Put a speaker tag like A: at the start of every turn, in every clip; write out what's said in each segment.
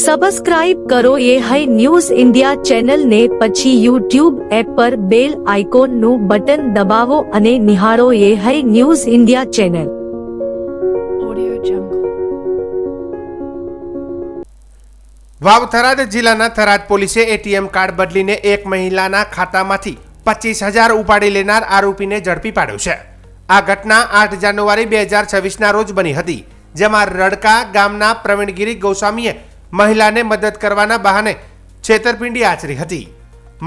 A: Subscribe કરો એ high news India ચેનલને, પછી યુટ્યુબ એપ પર બેલ આઇકોનનું બટન દબાવો અને નિહાળો એ high news India channel.
B: Vav Tharad જિલ્લાના થરાદ પોલીસે એટીએમ કાર્ડ બદલીને એક મહિલાના ખાતામાંથી 25,000 ઉપાડી લેનાર આરોપીને ઝડપી પાડ્યો છે. આ ઘટના 8 જાન્યુઆરી 2026ના રોજ બની હતી, જેમાં રડકા ગામના પ્રવીણગીરી ગોસ્વામીએ મહિલાને મદદ કરવાના બહાને છેતરપિંડી આચરી હતી.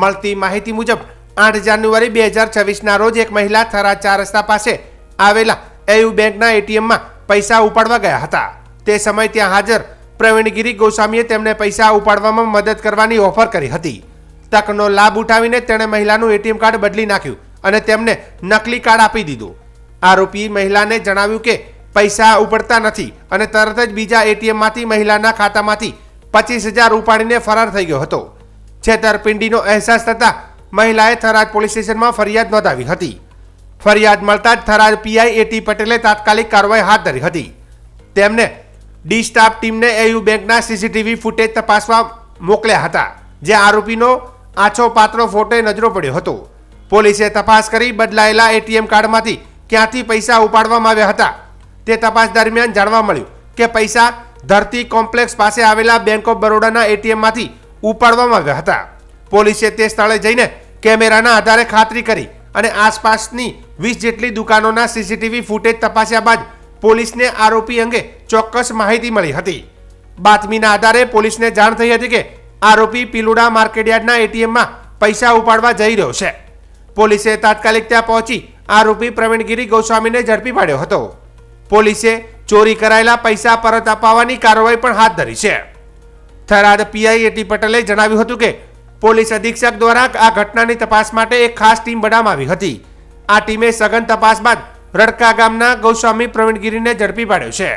B: મળતી માહિતી મુજબ 8 જાન્યુઆરી 2026ના રોજ એક મહિલા થરાદ 4 રસ્તા પાસે આવેલા એયુ બેંકના એટીએમમાં પૈસા ઉપાડવા ગયા હતા. તે સમયે ત્યાં હાજર પ્રવીણગીરી ગોસ્વામીએ તેમને પૈસા ઉપાડવામાં મદદ કરવાની ઓફર કરી હતી. તકનો લાભ ઉઠાવીને તેણે મહિલાનું એટીએમ કાર્ડ બદલી નાખ્યું અને તેમને નકલી કાર્ડ આપી દીધું. આરોપી મહિલાને જણાવ્યું કે પૈસા ઉપડતા નથી અને તરત જ બીજા એટીએમમાંથી મહિલાના ખાતામાંથી 25,000 ઉપાડીને ફરાર થઈ ગયો હતો. છેતરપિંડીનો અહેસાસ થતાં મહિલાએ થરાદ પોલીસ સ્ટેશનમાં ફરિયાદ નોંધાવી હતી. ફરિયાદ મળતા જ થરાદ પીઆઈ એટી પટેલે તાત્કાલિક કાર્યવાહી હાથ ધરી હતી. તેમને ડી સ્ટાફ ટીમને એયુ બેંકના સીસીટીવી ફૂટેજ તપાસવા મોકલ્યા હતા, જે આરોપીનો આછો પાતળો ફોટો નજરો પડ્યો હતો. પોલીસે તપાસ કરી બદલાયેલા એટીએમ કાર્ડમાંથી ક્યાંથી પૈસા ઉપાડવામાં આવ્યા હતા તે તપાસ દરમિયાન જાણવા મળ્યું કે પૈસા ધરતી કોમ્પ્લેક્સ પાસે આવેલા બેંક ઓફ બરોડાના એટીએમમાંથી ઉપાડવામાં આવ્યા હતા. પોલીસે તે સ્થળે જઈને કેમેરાના આધારે ખાતરી કરી અને આસપાસની 20 જેટલી દુકાનોના સીસીટીવી ફૂટેજ તપાસ્યા બાદ પોલીસને આરોપી અંગે ચોક્કસ માહિતી મળી હતી. બાતમીના આધારે પોલીસને જાણ થઈ હતી કે આરોપી પિલુડા માર્કેટયાર્ડના એટીએમમાં પૈસા ઉપાડવા જઈ રહ્યો છે. પોલીસે તાત્કાલિક ત્યાં પહોંચી આરોપી પ્રવીણગીરી ગોસ્વામીને ઝડપી પાડ્યો હતો. પોલીસે ચોરી કરાયેલા પૈસા પરત અપાવવાની કાર્યવાહી પણ હાથ ધરી છે. થરાદ પીઆઈ એટી પટેલે જણાવ્યું હતું કે પોલીસ અધિક્ષક દ્વારા આ ઘટનાની તપાસ માટે એક ખાસ ટીમ બનાવવામાં આવી હતી. આ ટીમે સઘન તપાસ બાદ રડકા ગામના ગોસ્વામી પ્રવીણગીરીને ઝડપી પાડ્યો છે.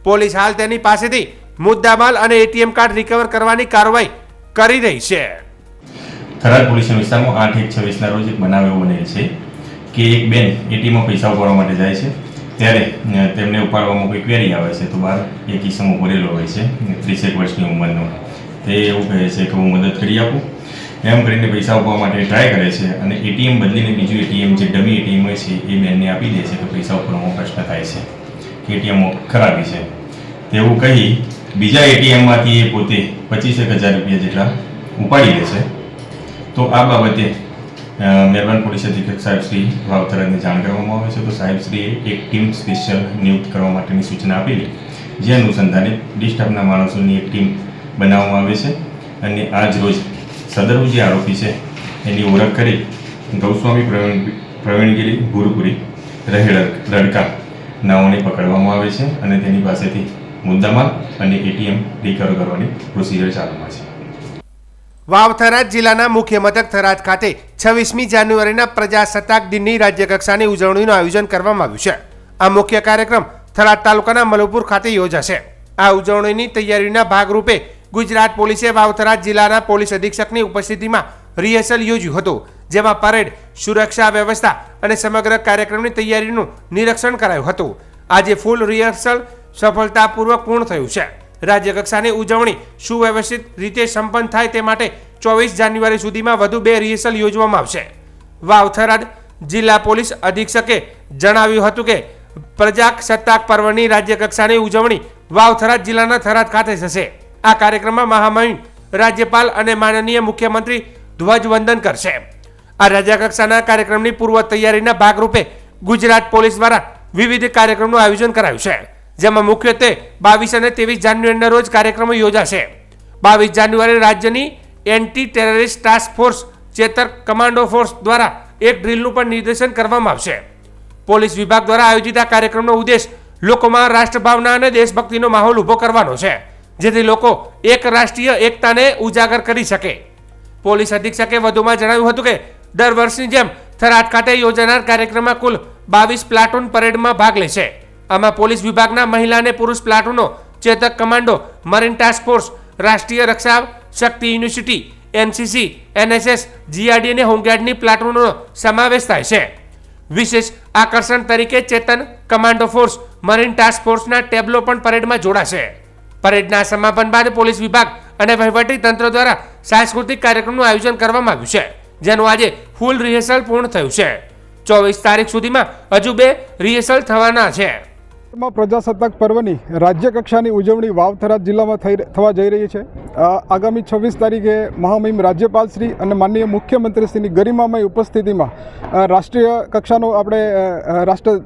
B: પોલીસ હાલ તેની પાસેથી મુદ્દામાલ અને એટીએમ કાર્ડ રિકવર કરવાની કાર્યવાહી કરી રહી છે.
C: થરાદ પોલીસ વિસ્તારમાં 8/1/26ના રોજ એક બનાવ એવો બનેલ છે કે એક બેન એટીએમમાં પૈસા ઉપાડવા માટે જાય છે, ત્યારે તેમને ઉપાડવામાં કોઈ ક્વેરી આવે છે તો બહાર એક કિસ્સામાં ઉભરેલો હોય છે 30 વર્ષની ઉંમરનો. તે એવું કહે છે કે હું મદદ કરી આપું, એમ કરીને પૈસા ઉપાડવા માટે ટ્રાય કરે છે અને એટીએમ બદલીને બીજું એટીએમ જે ડમી એટીએમ હોય છે એ બેનને આપી દે છે તો પૈસા ઉપાડવામાં પ્રશ્ન થાય છે કે એટીએમ ખરાબી છે. તેવું કહી બીજા એટીએમમાંથી એ પોતે 25,000 રૂપિયા જેટલા ઉપાડી લે છે. તો આ બાબતે મહેરબાન પોલીસ અધિક્ષક સાહેબ શ્રી વાવ થરાદને જાણ કરવામાં આવે છે. તો સાહેબ શ્રીએ એક ટીમ સ્પેશિયલ નિયુક્ત કરવા માટેની સૂચના આપેલી, જે અનુસંધાને ડી સ્ટાફના માણસોની એક ટીમ બનાવવામાં આવે છે અને આજ રોજ સદરુ જે આરોપી છે એની ઓળખ કરી ગૌસ્વામી પ્રવીણગીરી ભૂરપુરી રહે રડકા નાઓને પકડવામાં આવે છે અને તેની પાસેથી મુદ્દામાલ અને એટીએમ રિકવર કરવાની પ્રોસિજર ચાલુમાં છે.
B: વાવ થરાદ જિલ્લાના મુખ્ય મથક થરાદ ખાતે 26મી જાન્યુઆરીના પ્રજાસત્તાક દિનની રાજ્યકક્ષાની ઉજવણીનું આયોજન કરવામાં આવ્યું છે. આ મુખ્ય કાર્યક્રમ થરાદ તાલુકાના મલુપુર ખાતે યોજાશે. આ ઉજવણીની તૈયારીના ભાગરૂપે ગુજરાત પોલીસે વાવ થરાદ જિલ્લાના પોલીસ અધિક્ષકની ઉપસ્થિતિમાં રિહર્સલ યોજ્યું હતું, જેમાં પરેડ, સુરક્ષા વ્યવસ્થા અને સમગ્ર કાર્યક્રમની તૈયારીનું નિરીક્ષણ કરાયું હતું. આજે ફૂલ રિહર્સલ સફળતાપૂર્વક પૂર્ણ થયું છે. રાજ્યકક્ષાની ઉજવણી સુવ્યવસ્થિત રીતે સંપન્ન થાય તે માટે 24 જાન્યુઆરી સુધીમાં વધુ 2 રિહર્સલ યોજવામાં આવશે. વાવ થરાદ જિલ્લા પોલીસ અધિક્ષકે જણાવ્યું હતું કે પ્રજાસત્તાક પર્વની રાજ્યકક્ષાની ઉજવણી વાવ થરાદ જિલ્લાના થરાદ ખાતે થશે. આ કાર્યક્રમમાં મહામહિમ રાજ્યપાલ અને માનનીય મુખ્યમંત્રી ધ્વજવંદન કરશે. આ રાજ્યકક્ષાના કાર્યક્રમની પૂર્વ તૈયારીના ભાગરૂપે ગુજરાત પોલીસ દ્વારા વિવિધ કાર્યક્રમનું આયોજન કરાયું છે, જેમાં મુખ્યત્વે 22 અને 23 જાન્યુઆરીના રોજ કાર્યક્રમો યોજાશે. 22 જાન્યુઆરી રાજ્યની anti terrorist task force Chetak commando force દ્વારા એક ડ્રીલનું પણ નિર્દેશન કરવામાં આવશે. પોલીસ વિભાગ દ્વારા આયોજિત આ કાર્યક્રમનો ઉદ્દેશ લોકોમાં રાષ્ટ્રભાવના અને દેશભક્તિનો માહોલ ઊભો કરવાનો છે, જેથી લોકો એક રાષ્ટ્રીય એકતાને ઉજાગર કરી શકે. પોલીસ અધિક્ષકે વધુમાં જણાવ્યું હતું કે દર વર્ષની જેમ થરાદ ખાતે યોજાનાર કાર્યક્રમમાં કુલ 22 પ્લાટૂન પરેડમાં ભાગ લેશે. આમાં પોલીસ વિભાગના મહિલા અને પુરુષ પ્લાટૂનો, Chetak commando, marine task force, Rashtriya Raksha Shakti university, NCC, NSS, GRD અને હોમગાર્ડની પ્લાટૂનનો સમાવેશ થાય છે. વિશેષ આકર્ષણ તરીકે Chetan commando force, marine task ફોર્સના ટેબ્લો પણ પરેડમાં જોડાશે. પરેડના સમાપન બાદ પોલીસ વિભાગ અને વહીવટી તંત્ર દ્વારા સાંસ્કૃતિક કાર્યક્રમનું આયોજન કરવામાં આવ્યું છે, જેનું આજે ફૂલ રિહર્સલ પૂર્ણ થયું છે. 24 તારીખ સુધીમાં હજુ 2 રિહર્સલ થવાના છે.
D: પ્રજાસત્તાક પર્વની રાજ્ય કક્ષાની ઉજવણી વાવ થરાદ જિલ્લામાં થવા જઈ રહી છે. આગામી 26 તારીખે મહામહિમ રાજ્યપાલ શ્રી અને માનનીય મુખ્યમંત્રીશ્રીની ગરિમામય ઉપસ્થિતિમાં રાષ્ટ્રીય કક્ષાનો આપણે રાષ્ટ્ર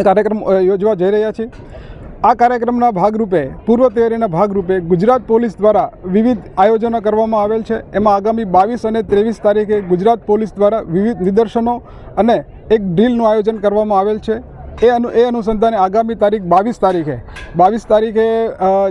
D: કાર્યક્રમ યોજવા જઈ રહ્યા છીએ. આ કાર્યક્રમના ભાગરૂપે પૂર્વ તૈયારીના ભાગરૂપે ગુજરાત પોલીસ દ્વારા વિવિધ આયોજનો કરવામાં આવેલ છે. એમાં આગામી 22 અને 23 તારીખે ગુજરાત પોલીસ દ્વારા વિવિધ નિદર્શનો અને એક ડ્રીલનું આયોજન કરવામાં આવેલ છે. એ અનુસંધાને આગામી તારીખ 22 તારીખે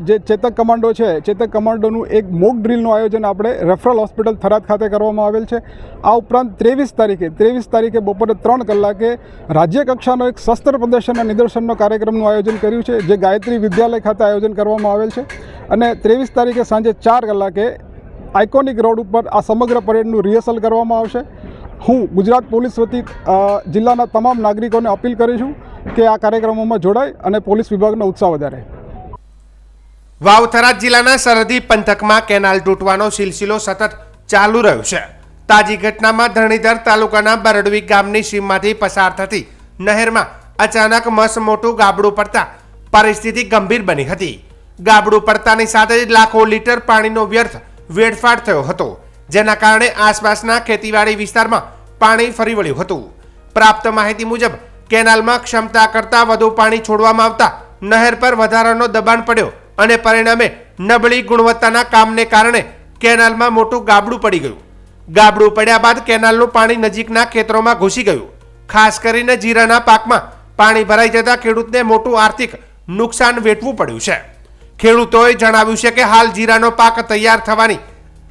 D: જે ચેતક કમાન્ડો છે, ચેતક કમાન્ડોનું એક મોક ડ્રીલનું આયોજન આપણે રેફરલ હોસ્પિટલ થરાદ ખાતે કરવામાં આવેલ છે. આ ઉપરાંત 23 તારીખે બપોરે 3 કલાકે રાજ્ય કક્ષાનો એક શસ્ત્ર પ્રદર્શન અને નિદર્શનનો કાર્યક્રમનું આયોજન કર્યું છે, જે ગાયત્રી વિદ્યાલય ખાતે આયોજન કરવામાં આવેલ છે. અને 23 તારીખે સાંજે 4 કલાકે આઇકોનિક રોડ ઉપર આ સમગ્ર પરેડનું રિહર્સલ કરવામાં આવશે. હું ગુજરાત પોલીસ વતી જિલ્લાના તમામ નાગરિકોને અપીલ કરીશું કે આ કાર્યક્રમોમાં જોડાય અને પોલીસ વિભાગનો ઉત્સાહ વધારે.
B: વાવ થરાદ જિલ્લાના સરહદી પંથકમાં કેનાલ તૂટવાનો સિલસિલો સતત ચાલુ રહ્યો છે. તાજી ઘટનામાં ધરણીધર તાલુકાના બરડવી ગામની સીમમાંથી પસાર થતી નહેરમાં અચાનક મસ્ત મોટું ગાબડું પડતા પરિસ્થિતિ ગંભીર બની હતી. ગાબડું પડતાની સાથે જ લાખો લીટર પાણીનો વ્યર્થ વેડફાટ થયો હતો, જેના કારણે આસપાસના ખેતીવાડી વિસ્તારમાં પાણી ફરી વળ્યું હતું. પ્રાપ્ત માહિતી મુજબ કેનાલમાં ક્ષમતા કરતાં વધુ પાણી છોડવામાં આવતા નહેર પર વધારાનો દબાણ પડ્યો અને પરિણામે નબળી ગુણવત્તાના કામને કારણે કેનાલમાં મોટું ગાબડું પડી ગયું. ગાબડું પડ્યા બાદ કેનાલનું પાણી નજીકના ખેતરોમાં ઘૂસી ગયું. ખાસ કરીને જીરાના પાકમાં પાણી ભરાઈ જતા ખેડૂતને મોટું આર્થિક નુકસાન વેઠવું પડ્યું છે. ખેડૂતોએ જણાવ્યું છે કે હાલ જીરાનો પાક તૈયાર થવાની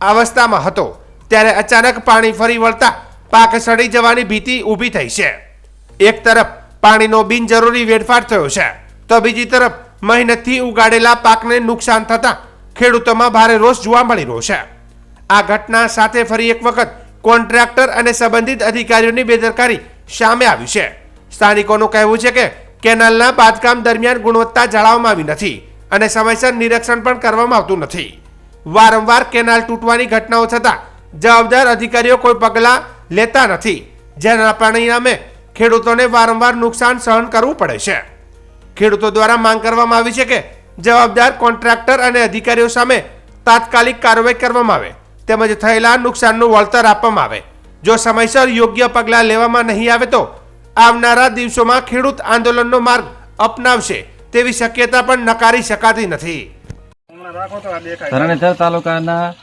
B: અવસ્થામાં હતો, ત્યારે અચાનક પાણી ફરી વળતા પાક સડી જવાની ભીતિ ઊભી થઈ છે. એક તરફ પાણીનો બિનજરૂરી વેડફાટ થયો છે, તો બીજી તરફ મહેનતથી ઉગાડેલા પાકને નુકસાન થતા ખેડૂતોમાં ભારે રોષ જોવા મળી રહ્યો છે. આ ઘટના સાથે ફરી એક વખત કોન્ટ્રાક્ટર અને સંબંધિત અધિકારીઓની બેદરકારી સામે આવી છે. સ્થાનિકોનું કહેવું છે કે કેનાલના બાંધકામ દરમિયાન ગુણવત્તા જાળવવામાં આવી નથી અને સમયસર નિરીક્ષણ પણ કરવામાં આવતું નથી. વારંવાર કેનાલ તૂટવાની ઘટનાઓ થતાં જવાબદાર અધિકારીઓ કોઈ પગલાં લેતા નથી, જેના પરિણામે ખેડૂતોને વારંવાર નુકસાન સહન કરવું પડે છે. ખેડૂતો દ્વારા માંગ કરવામાં આવી છે કે જવાબદાર કોન્ટ્રાક્ટર અને અધિકારીઓ સામે તાત્કાલિક કાર્યવાહી કરવામાં આવે તેમજ થયેલા નુકસાનનું વળતર આપવામાં આવે. જો સમયસર યોગ્ય પગલાં લેવામાં નહીં આવે તો આવનારા દિવસોમાં ખેડૂત આંદોલનનો માર્ગ અપનાવશે તેવી શક્યતા પણ નકારી શકાતી નથી.
E: ધરણીધર તાલુકાના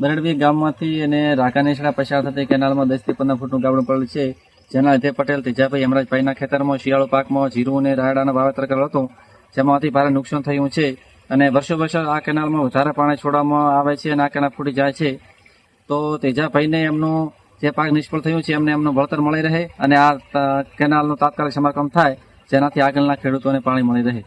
E: બરડવી ગામમાંથી અને રાકાનેસડા પસાર થતી કેનાલમાં 10 થી 15 ફૂટનું ગાબડું પડેલ છે, જેના લીધે પટેલ તેજાભાઈ હેમરાજભાઈના ખેતરમાં શિયાળુ પાકમાં જીરું અને રાયડાનું વાવેતર કરેલ હતું, જેમાંથી ભારે નુકસાન થયું છે. અને વર્ષો આ કેનાલમાં વધારે પાણી છોડવામાં આવે છે અને આ કેનાલ ફૂટી જાય છે. તો તેજાભાઈને એમનું જે પાક નિષ્ફળ થયું છે એમને એમનું વળતર મળી રહે અને આ કેનાલનું તાત્કાલિક સમારકામ થાય, જેનાથી આગળના ખેડૂતોને પાણી મળી રહે.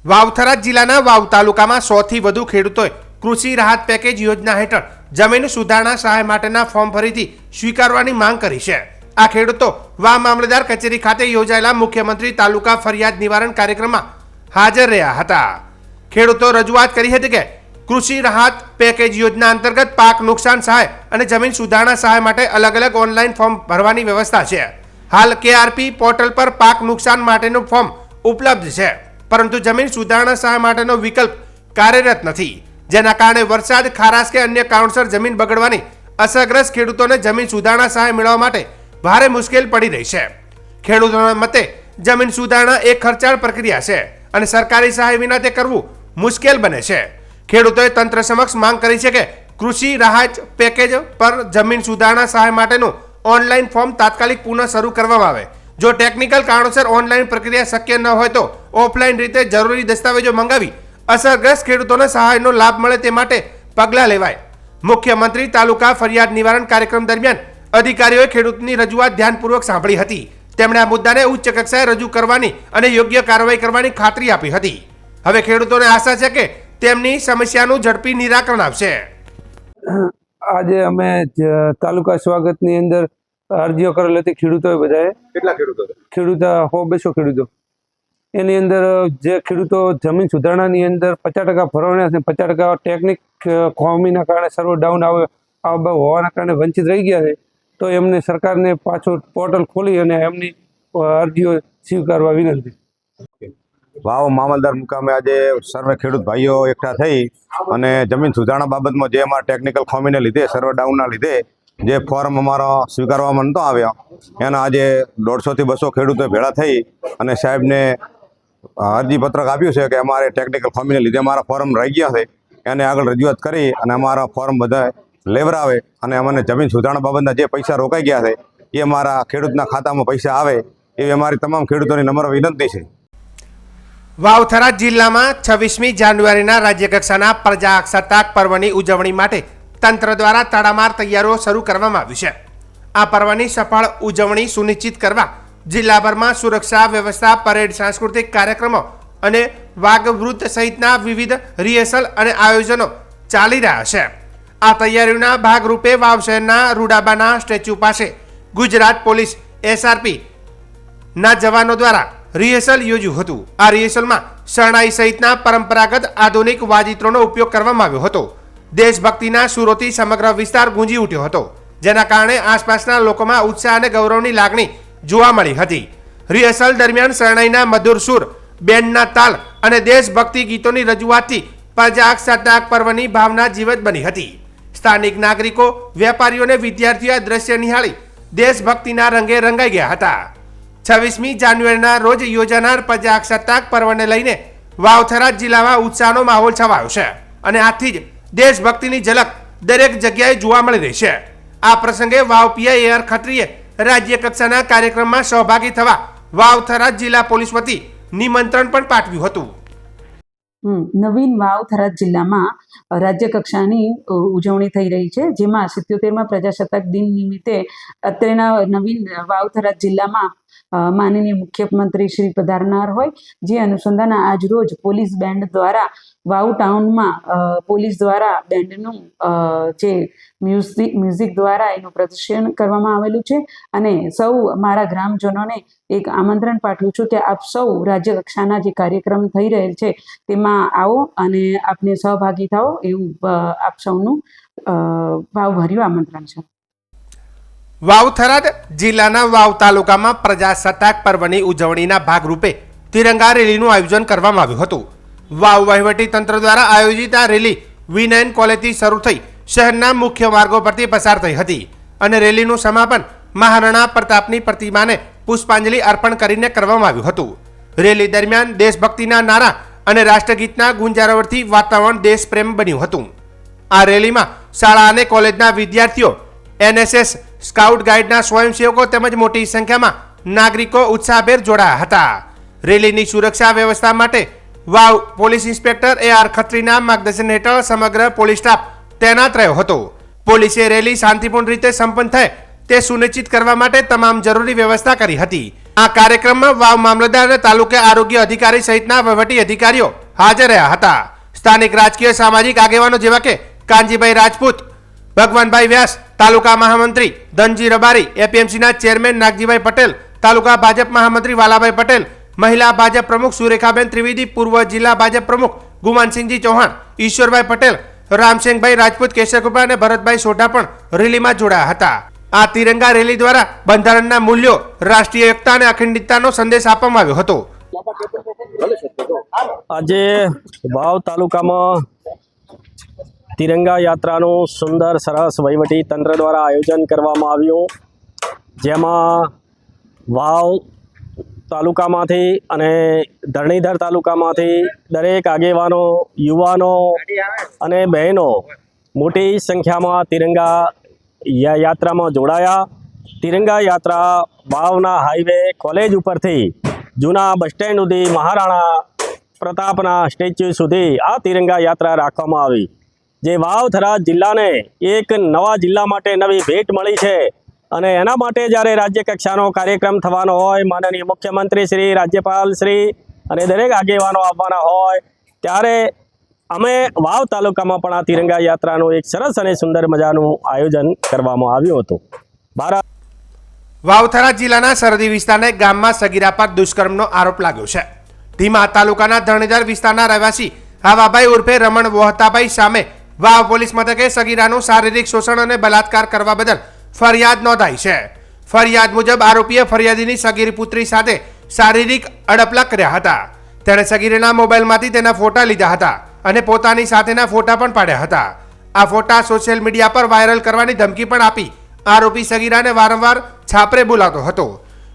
B: વાવ થરાદ જિલ્લાના વાવ તાલુકામાં 100 થી વધુ ખેડૂતોએ કૃષિ રાહત પેકેજ યોજના હેઠળ જમીન સુધારણા સહાય માટેના ફોર્મ ફરીથી સ્વીકારવાની માંગ કરી છે. આ ખેડૂતો વાવ મામલતદાર કચેરી ખાતે યોજાયેલા મુખ્યમંત્રી તાલુકા ફરિયાદ નિવારણ કાર્યક્રમમાં હાજર રહ્યા હતા. ખેડૂતો રજૂઆત કરી હતી કે કૃષિ રાહત પેકેજ યોજના અંતર્ગત પાક નુકસાન સહાય અને જમીન સુધારણા સહાય માટે અલગ અલગ ઓનલાઈન ફોર્મ ભરવાની વ્યવસ્થા છે. હાલ કેઆરપી પોર્ટલ પર પાક નુકસાન માટેનું ફોર્મ ઉપલબ્ધ છે, પરંતુ જમીન સુધારણા સહાય માટેનો વિકલ્પ કાર્યરત નથી, જેના કારણે વરસાદ, ખારાશ કે અન્ય કારણસર જમીન બગડવાની અસરગ્રસ્ત ખેડૂતોને જમીન સુધારણા સહાય મેળવવા માટે ભારે મુશ્કેલ પડી રહી છે. ખેડૂતોના મતે જમીન સુધારણા એક ખર્ચાળ પ્રક્રિયા છે અને સરકારી સહાય વિના તે કરવું મુશ્કેલ બને છે. ખેડૂતોએ તંત્ર સમક્ષ માંગ કરી છે કે કૃષિ રાહત પેકેજ પર જમીન સુધારણા સહાય માટેનું ઓનલાઈન ફોર્મ તાત્કાલિક પુનઃ શરૂ કરવામાં આવે. જો ટેકનિકલ કારણોસર ઓનલાઈન પ્રક્રિયા શક્ય ન હોય તો ઓફલાઈન રીતે જરૂરી દસ્તાવેજો મંગાવી અસરગ્રસ્ત ખેડૂતોને સહાયનો લાભ મળે તે માટે પગલાં લેવાય. મુખ્યમંત્રી તાલુકા ફરિયાદ નિવારણ કાર્યક્રમ દરમિયાન અધિકારીઓએ ખેડૂતની રજૂઆત ધ્યાનપૂર્વક સાંભળી હતી. તેમણે આ મુદ્દાને ઉચ્ચ કક્ષાએ રજૂ કરવાની અને યોગ્ય કાર્યવાહી કરવાની ખાતરી આપી હતી. હવે ખેડૂતોને આશા છે કે તેમની સમસ્યાનું ઝડપી નિરાકરણ આવશે.
F: આજે અમે તાલુકા સ્વાગતની અંદર અરજીઓ કરેલ હતી ખેડૂતોએ બધાએ.
B: કેટલા ખેડૂતો?
F: ખેડૂત 100-200 ખેડૂતો. એની અંદર જે ખેડૂતો જમીન સુધારણાની અંદર 50% ભરવાના અને 50% ટેકનિક ખામીના કારણે સર્વર ડાઉન હોવાના કારણે વંચિત રહી ગયા છે, તો એમને સરકારને પાછું પોર્ટલ ખોલી અને એમની અરજીઓ સ્વીકારવા વિનંતી.
G: વાવ મામલતદાર મુકામે આજે સર્વે ખેડૂત ભાઈઓ એકઠા થઈ અને જમીન સુધારણા બાબતમાં જે અમારા ટેકનિકલ ખામીને લીધે સર્વર ડાઉનના લીધે જે ફોર્મ અમારો સ્વીકારવામાં નહોતો આવ્યો, એના આજે 150 થી 200 ખેડૂતો ભેળા થઈ અને સાહેબને અરજીપત્રક આપ્યું છે કે અમારે ટેકનિકલ ખામીને લીધે અમારા ફોર્મ રહી ગયા છે, એને આગળ રજૂઆત કરી અને અમારા ફોર્મ બધા લેવરાવે અને અમને જમીન સુધારણા બાબતના જે પૈસા રોકાઈ ગયા છે એ અમારા ખેડૂતના ખાતામાં પૈસા આવે એવી અમારી તમામ ખેડૂતોની નમ્ર વિનંતી છે.
B: વાવથરા જિલ્લામાં 26મી જાન્યુઆરીના રાજ્યકક્ષાના પ્રજાસત્તાક પર્વની ઉજવણી માટે તંત્ર દ્વારા તડામાર તૈયારીઓ શરૂ કરવામાં આવી છે. આ પર્વની સફળ ઉજવણી સુનિશ્ચિત કરવા જિલ્લાભરમાં સુરક્ષા વ્યવસ્થા, પરેડ, સાંસ્કૃતિક કાર્યક્રમો અને વાઘવૃત સહિતના વિવિધ રિહર્સલ અને આયોજનો ચાલી રહ્યા છે. આ તૈયારીઓના ભાગરૂપે વાવ શહેરના રૂડાબાના સ્ટેચ્યુ પાસે ગુજરાત પોલીસ SRP ના જવાનો દ્વારા રિહર્સલ યોજ્યું હતું. આ રિહર્સલમાં શરણાઈ સહિતના પરંપરાગત આધુનિક વાજિત્રોનો ઉપયોગ કરવામાં આવ્યો હતો. દેશભક્તિના સુરોથી સમગ્ર વિસ્તાર ગુંજી ઉઠ્યો હતો, જેના કારણે આસપાસના લોકોમાં ઉત્સાહ અને ગૌરવની લાગણી જોવા મળી હતી. રિહર્સલ દરમિયાન શરણાઈના મધુર સુર, બેન્ડના તાલ અને દેશભક્તિ ગીતોની રજૂઆતથી પ્રજાસત્તાક પર્વની ભાવના જીવંત બની હતી. સ્થાનિક નાગરિકો, વેપારીઓ અને વિદ્યાર્થીઓ આ દ્રશ્ય નિહાળી દેશભક્તિના રંગે રંગાઈ ગયા હતા. 26મી જાન્યુઆરીના રોજ યોજાનાર પ્રજાસત્તાક પર્વને લઈને વાવથરા જિલ્લામાં ઉત્સાહનો માહોલ છવાયો છે અને આથી જ દેશભક્તિની ઝલક દરેક જગ્યાએ જોવા મળી રહી છે. આ પ્રસંગે વાવ પીઆઈ AR ખત્રીએ રાજ્ય કક્ષાના કાર્યક્રમમાં સહભાગી થવા વાવથરા જિલ્લા પોલીસ વતી નિમંત્રણ પણ પાઠવ્યું હતું.
H: નવીન વાવ થરાદ જિલ્લામાં રાજ્ય કક્ષાની ઉજવણી થઈ રહી છે, જેમાં 77મા પ્રજાસત્તાક દિન નિમિત્તે અત્રેના નવીન વાવ થરાદ જિલ્લામાં માનનીય મુખ્યમંત્રી શ્રી પધારનાર હોય, જે અનુસંધાને આજ રોજ પોલીસ બેન્ડ દ્વારા વાવ ટાઉનમાં પોલીસ દ્વારા બેન્ડનું જે મ્યુઝિક દ્વારા એનું પ્રદર્શન કરવામાં આવેલું છે. અને સૌ મારા ગ્રામજનોને એક આમંત્રણ પાઠવું છું કે આપ સૌ રાજ્ય કક્ષાના જે કાર્યક્રમ થઈ રહેલ છે તેમાં આવો અને આપને સહભાગી થાઓ, એવું આપ સૌનું ભાવભર્યું આમંત્રણ છે.
B: વાવથરા જિલ્લાના વાવ તાલુકામાં પ્રજાસત્તાક પર્વની ઉજવણીના ભાગરૂપે તિરંગા રેલીનું આયોજન કરવામાં આવ્યું હતું. વાવ વહીવટી તંત્ર દ્વારા આયોજિત આ રેલી V9 કોલેજથી શરૂ થઈ શહેરના મુખ્ય માર્ગો પરથી પસાર થઈ હતી અને રેલીનું સમાપન મહારાણા પ્રતાપની પ્રતિમાને પુષ્પાંજલિ અર્પણ કરીને કરવામાં આવ્યું હતું. રેલી દરમિયાન દેશભક્તિના નારા અને રાષ્ટ્રગીતના ગુંજારવથી વાતાવરણ દેશપ્રેમ બન્યું હતું. આ રેલીમાં શાળા અને કોલેજના વિદ્યાર્થીઓ, NSS, સ્કાઉટ ગાઈડના સ્વયંસેવકો તેમજ મોટી સંખ્યામાં નાગરિકો ઉત્સાહભેર જોડાયા હતા. રેલીની સુરક્ષા વ્યવસ્થા માટે વાવ પોલીસ ઇન્સ્પેક્ટર AR ખત્રીના માર્ગદર્શન હેઠળ સમગ્ર પોલીસ સ્ટાફ તૈનાત રહ્યો હતો. પોલીસે રેલી શાંતિપૂર્ણ રીતે સંપન્ન થાય તે સુનિશ્ચિત કરવા માટે તમામ જરૂરી વ્યવસ્થા કરી હતી. આ કાર્યક્રમમાં વાવ મામલતદાર અને તાલુકા આરોગ્ય અધિકારી સહિતના વહીવટી અધિકારીઓ હાજર રહ્યા હતા. સ્થાનિક રાજકીય સામાજિક આગેવાનો જેવા કે કાનજીભાઈ રાજપૂત, ભગવાનભાઈ વ્યાસ, તાલુકા મહામંત્રી ધનજી રબારી, APMCના ચેરમેન નાગજીભાઈ પટેલ, તાલુકા ભાજપ મહામંત્રી વાલાભાઈ પટેલ, મહિલા ભાજપ પ્રમુખ સુરેખાબેન ત્રિવેદી, પૂર્વ જિલ્લા ભાજપ પ્રમુખ ગુમાનસિંહજી ચૌહાણ, ઈશ્વરભાઈ પટેલ, રામસિંહભાઈ રાજપૂત, કેશવકૃપા અને ભરતભાઈ સોઢા પણ રેલીમાં જોડાયા હતા. આ તિરંગા રેલી દ્વારા બંધારણના મૂલ્યો, રાષ્ટ્રીય એકતા અને અખંડિતતાનો સંદેશ આપવામાં આવ્યો હતો.
I: આજે વાવ તાલુકામાં તિરંગા યાત્રાનું સુંદર સરસ વહીવટી તંત્ર દ્વારા આયોજન કરવામાં આવ્યું, જેમાં વાવ તાલુકામાંથી અને ધરણીધર તાલુકામાંથી દરેક આગેવાનો, યુવાનો અને બહેનો મોટી સંખ્યામાં તિરંગા યાત્રામાં જોડાયા. તિરંગા યાત્રા વાવના હાઈવે કોલેજ ઉપરથી જૂના બસ સ્ટેન્ડ સુધી, મહારાણા પ્રતાપના સ્ટેચ્યુ સુધી આ તિરંગા યાત્રા રાખવામાં આવી, જે વાવથરા જિલ્લાને એક નવા જિલ્લા માટે નવી ભેટ મળી છે. અને એના માટે જ્યારે રાજ્ય કક્ષાનો કાર્યક્રમ થવાનો હોય, માનનીય મુખ્યમંત્રી શ્રી, રાજ્યપાલ શ્રી અને દરેક આગેવાનો આવવાના હોય, ત્યારે અમે વાવ તાલુકામાં પણ આ તિરંગા યાત્રાનું એક સરસ અને સુંદર મજાનું આયોજન કરવામાં આવ્યું હતું.
B: વાવથરા જિલ્લાના સરહદી વિસ્તારના ગામમાં સગીરા પર દુષ્કર્મનો આરોપ લાગ્યો છે. ધીમા તાલુકાના ધરણીધર વિસ્તારના રહેવાસી હવાભાઈ ઉર્ફે રમણ વોહતાભાઈ સામે વાવ પોલીસ મથકે સગીરાનું શારીરિક શોષણ અને બલાત્કાર કરવા બદલ ફરિયાદ નોંધાઈ છે. ફરિયાદ મુજબ આરોપીએ ફરિયાદીની સગીર પુત્રી સાથે શારીરિક અડપલા કર્યા હતા. તેણે સગીરના મોબાઈલમાંથી તેના ફોટા લીધા હતા અને પોતાની સાથેના ફોટા પણ પાડ્યા હતા. આ ફોટા સોશિયલ મીડિયા પર વાયરલ કરવાની ધમકી પણ આપી આરોપી સગીરાને વારંવાર છાપરે બોલાવતો હતો.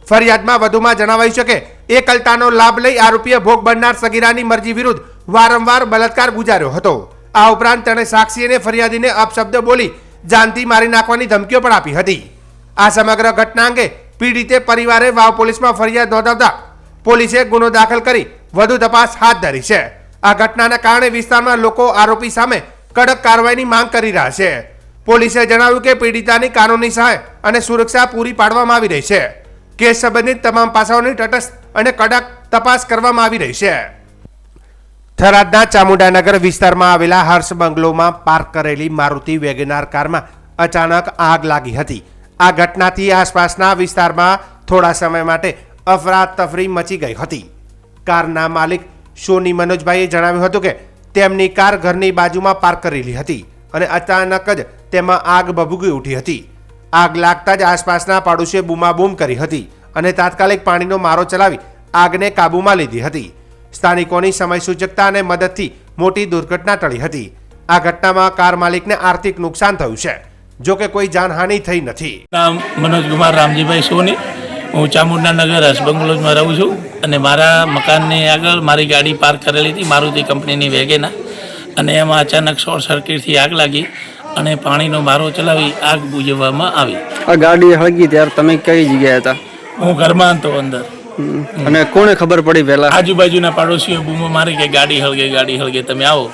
B: ફરિયાદમાં વધુમાં જણાવાયું છે કે એકલતાનો લાભ લઈ આરોપીએ ભોગ બનનાર સગીરાની મરજી વિરુદ્ધ વારંવાર બલાત્કાર ગુજાર્યો હતો. આ ઉપરાંત તેણે સાક્ષી અને ફરિયાદીને અપશબ્દ બોલી જાનથી મારી નાખવાની ધમકીઓ પણ આપી હતી. આ સમગ્ર ઘટના અંગે પીડિતે પરિવારે વાવ પોલીસમાં ફરિયાદ નોંધાવતા પોલીસે ગુનો દાખલ કરી વધુ તપાસ હાથ ધરી છે. આ ઘટનાના કારણે વિસ્તારમાં લોકો આરોપી સામે કડક કાર્યવાહીની માંગ કરી રહ્યા છે. પોલીસે જણાવ્યું કે પીડિતાની કાનૂની સહાય અને સુરક્ષા પૂરી પાડવામાં આવી રહી છે. કેસ સંબંધિત તમામ પાસાઓની તટસ્થ અને કડક તપાસ કરવામાં આવી રહી છે. થરાદના ચામુંડાનગર વિસ્તારમાં આવેલા હર્ષ બંગલોમાં પાર્ક કરેલી મારુતિ વેગનાર કારમાં અચાનક આગ લાગી હતી. આ ઘટનાથી આસપાસના વિસ્તારમાં થોડા સમય માટે અફરાતફરી મચી ગઈ હતી. કારના માલિક સોની મનોજભાઈએ જણાવ્યું હતું કે તેમની કાર ઘરની બાજુમાં પાર્ક કરેલી હતી અને અચાનક જ તેમાં આગ ભભૂકી ઉઠી હતી. આગ લાગતા જ આસપાસના પાડોશીએ બૂમાબૂમ કરી હતી અને તાત્કાલિક પાણીનો મારો ચલાવી આગને કાબૂમાં લીધી હતી. સ્થાનિકોની સમય સૂચકતા અને મદદથી મોટી દુર્ઘટના ટળી હતી. આ ઘટનામાં કાર માલિકને આર્થિક નુકસાન થયું છે, જો કે કોઈ જાનહાનિ થઈ નથી.
J: નામ મનોજ કુમાર રામજીભાઈ સોની. હું ચામુંડાનગર હર્ષ બંગલોઝમાં રહું છું અને મારા મકાનની આગળ મારી ગાડી પાર્ક કરેલી હતી, મારુતિ કંપનીની વેગેના, અને એમાં અચાનક શોર્ટ સર્કિટથી આગ લાગી અને પાણીનો મારો ચલાવી આગ બુઝાવવામાં આવી.
K: આ ગાડી હળગી ત્યારે તમે કઈ જગ્યાએ હતા?
J: હું ઘરમાં હતો અંદર.
K: અને કોને ખબર પડી પહેલા?
J: આજુબાજુના પાડોશીઓ બૂમો મારી કે ગાડી હળગે, તમે આવો.